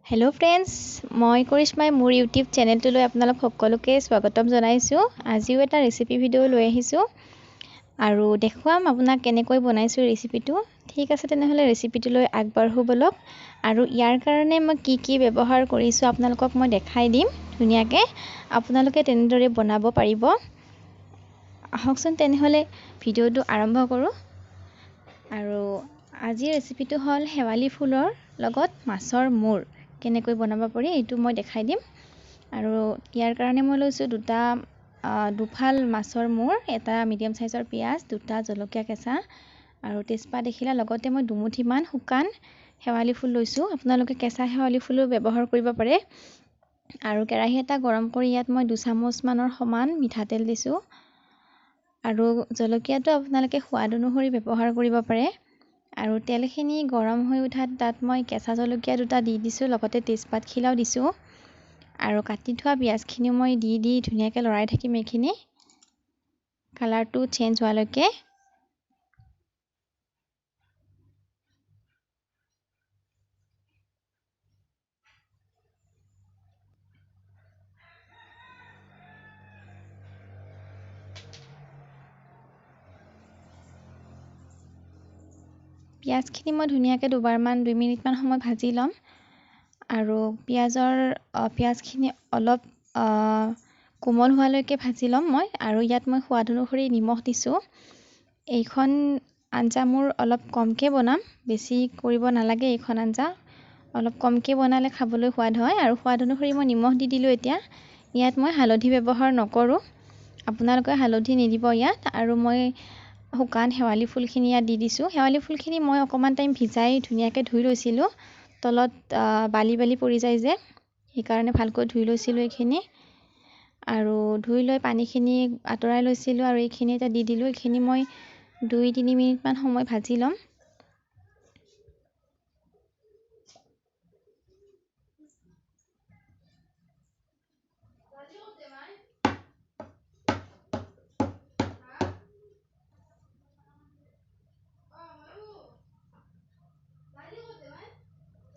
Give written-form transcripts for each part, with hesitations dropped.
hello friends मैं करिश्मा मोर YouTube चेनेलटुলৈ আপোনালোক সকলোকে স্বাগতম জনাইছো আজিও এটা ৰেচিপি ভিডিও লৈ আহিছো আৰু দেখুৱাম আপোনাক কেনেকৈ বনাইছো ৰেচিপিটো ঠিক আছে তেনেহলে ৰেচিপিটোলৈ আগবাঢ়ো বলক আৰু ইয়াৰ কাৰণে মই কি ব্যৱহাৰ কৰিছো আপোনালোকক মই দেখাই দিম ধুনিয়াকে আপোনালোকে তেনেদৰে বনাব পাৰিব আহকচোন তেনেহলে ভিডিওটো আৰম্ভ কৰো আৰু আজি ৰেচিপিটো হল হেৱালি ফুলৰ লগত মাছৰ মূৰ কেনেকৈ বনাব পাৰি এটো মই দেখাই দিম আৰু ইয়াৰ কাৰণে মই লৈছো দুফাল মাছৰ মূৰ এটা মিডিয়াম সাইজৰ পিয়াজ দুটা জলকীয়া কেঁচা আৰু তেজপাত দেখিলা লগতে মই দুমুঠি মান শুকান হেৱালি ফুল লৈছো আপোনালোকে কেঁচা হেৱালি ফুলো ব্যৱহাৰ কৰিব পাৰে আৰু কেৰাহী এটা গৰম কৰি ইয়াত মই 2 চামুচ মানৰ সমান মিঠাতেল দিছো আৰু জলকীয়াটো আপোনালোকে সোৱাদ অনুসৰি ব্যৱহাৰ কৰিব পাৰে আৰু তেলখিনি গৰম হৈ উঠাত তাত মই কেঁচা জলকীয়া দুটা দি দিছো লগতে তেজপাত খিলাও দিছো আৰু কাটি থোৱা পিয়াজখিনি মই দি ধুনিয়াকৈ লৰাই থাকিম এখিনি কালাৰটো চেঞ্জ হোৱালৈকে পিয়াজখিনি মই ধুনিয়াকৈ দুবাৰমান 2 মিনিটমান সময় ভাজি লম আৰু পিয়াজখিনি অলপ কোমল হোৱালৈকে ভাজি লম মই আৰু ইয়াত মই সোৱাদ অনুসৰি নিমখ দিছো এইখন আঞ্জা মোৰ অলপ কমকে বনাম বেছি কৰিব নালাগে এইখন আঞ্জা অলপ কমকে বনালে খাবলৈ সোৱাদ হয় আৰু সোৱাদ অনুসৰি মই নিমখ দি দিলো এতিয়া ইয়াত মই হালধি ব্যৱহাৰ নকৰো আপোনালোকে হালধি নিদিব ইয়াত আৰু মই শুকান হেৱালি ফুলখিনি ইয়াত দি দিছো হেৱালি ফুলখিনি মই অকমান টাইম ভিজাই ধুনিয়াকৈ ধুই লৈছিলো তলত বালি পৰি যায় যে এই কাৰণে ভালকৈ ধুই লৈছিলো এইখিনি আৰু ধুই লৈ পানীখিনি আতৰাই লৈছিলো আৰু এইখিনি এটা দি দিলো এইখিনি মই 2-3 মিনিট মান সময় ভাজি লম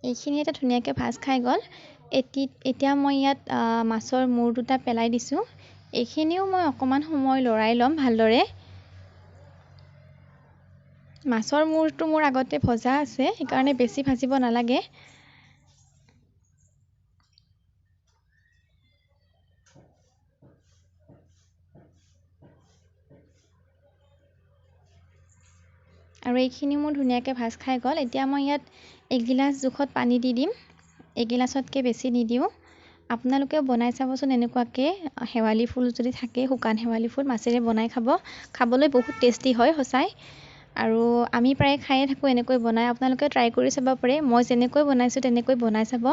এইখিনি এটা ধুনিয়াকৈ ভাজ খাই গল এতিয়া মই ইয়াত মাছৰ মূৰ দুটা পেলাই দিছো এইখিনিও মই অকমান সময় লৰাই লম ভালদৰে মাছৰ মূৰটো মোৰ আগতে ভজা আছে এই কাৰণে বেছি ভাজিব নালাগে আৰু এইখিনি মোৰ ধুনিয়াকৈ ভাজ খাই গল এতিয়া মই ইয়াত 1 গিলাস জোখত পানী দি দিম 1 গিলাসতকৈ বেছি নিদিও আপোনালোকে বনাই চাবচোন এনেকুৱাকে হেৱালি ফুল যদি থাকে শুকান হেৱালি ফুল মাছেৰে বনাই খাবলৈ বহুত টেষ্টি হয় হসাই আৰু আমি প্ৰায় খাইয়ে থাকো এনেকৈ বনাই আপোনালোকে ট্ৰাই কৰি চাব পাৰে মই যেনেকৈ বনাইছো তেনেকৈ বনাই চাব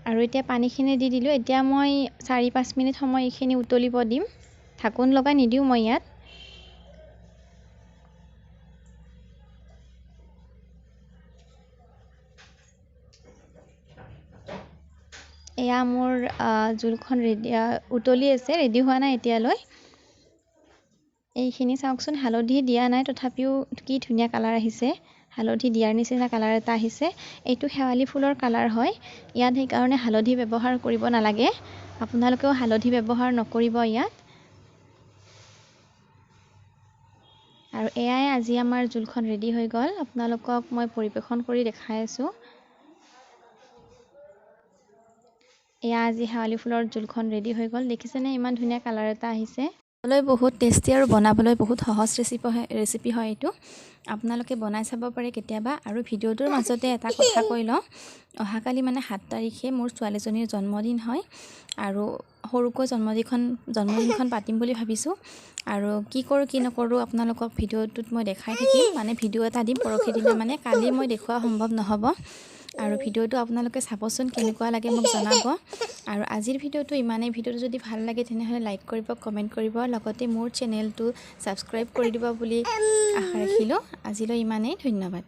আৰু এতিয়া পানীখিনি দি দিলো এতিয়া মই 4-5 মিনিট সময় এইখিনি উতলিব দিম ঢাকন লগাই নিদিও মই ইয়াত এয়া মোৰ জুলখন উতলি আছে ৰেডি হোৱা নাই এতিয়ালৈ এইখিনি চাওকচোন হালধি দিয়া নাই তথাপিও কি ধুনিয়া কালাৰ আহিছে হালধি দিয়াৰ নিচিনা কালাৰ এটা আহিছে এইটো হেৱালি ফুলৰ কালাৰ হয় ইয়াত সেই কাৰণে হালধি ব্যৱহাৰ কৰিব নালাগে আপোনালোকেও হালধি ব্যৱহাৰ নকৰিব ইয়াত আৰু এয়াই আজি আমাৰ জুলখন ৰেডি হৈ গল আপোনালোকক মই পৰিবেশন কৰি দেখাই আছো এয়া আজি হেৱালি ফুলৰ জুলখন ৰেডি হৈ গল দেখিছেনে ইমান ধুনিয়া কালাৰ এটা আহিছে খাবলৈ বহুত টেষ্টি আৰু বনাবলৈ বহুত সহজ ৰেচিপি হয় এইটো আপোনালোকে বনাই চাব পাৰে কেতিয়াবা আৰু ভিডিওটোৰ মাজতে এটা কথা কৈ লওঁ অহাকালি মানে 7 তাৰিখে মোৰ ছোৱালীজনীৰ জন্মদিন হয় আৰু সৰুকৈ জন্মদিনখন পাতিম বুলি ভাবিছো আৰু কি কৰো কি নকৰো আপোনালোকক ভিডিওটোত মই দেখাই থাকিম মানে ভিডিও এটা দিম পৰখি দিনা মানে কালি মই দেখুৱা সম্ভৱ নহব আৰু ভিডিওটো আপোনালোকে চাবচোন কেনেকুৱা লাগে মোক জনাব আৰু আজিৰ ভিডিওটো ইমানেই ভিডিওটো যদি ভাল লাগে তেনেহলে লাইক কৰিব কমেন্ট কৰিব লগতে মোৰ চেনেলটো সাবস্ক্ৰাইব কৰি দিব বুলি আশা ৰাখিলো আজিলৈ ইমানেই ধন্যবাদ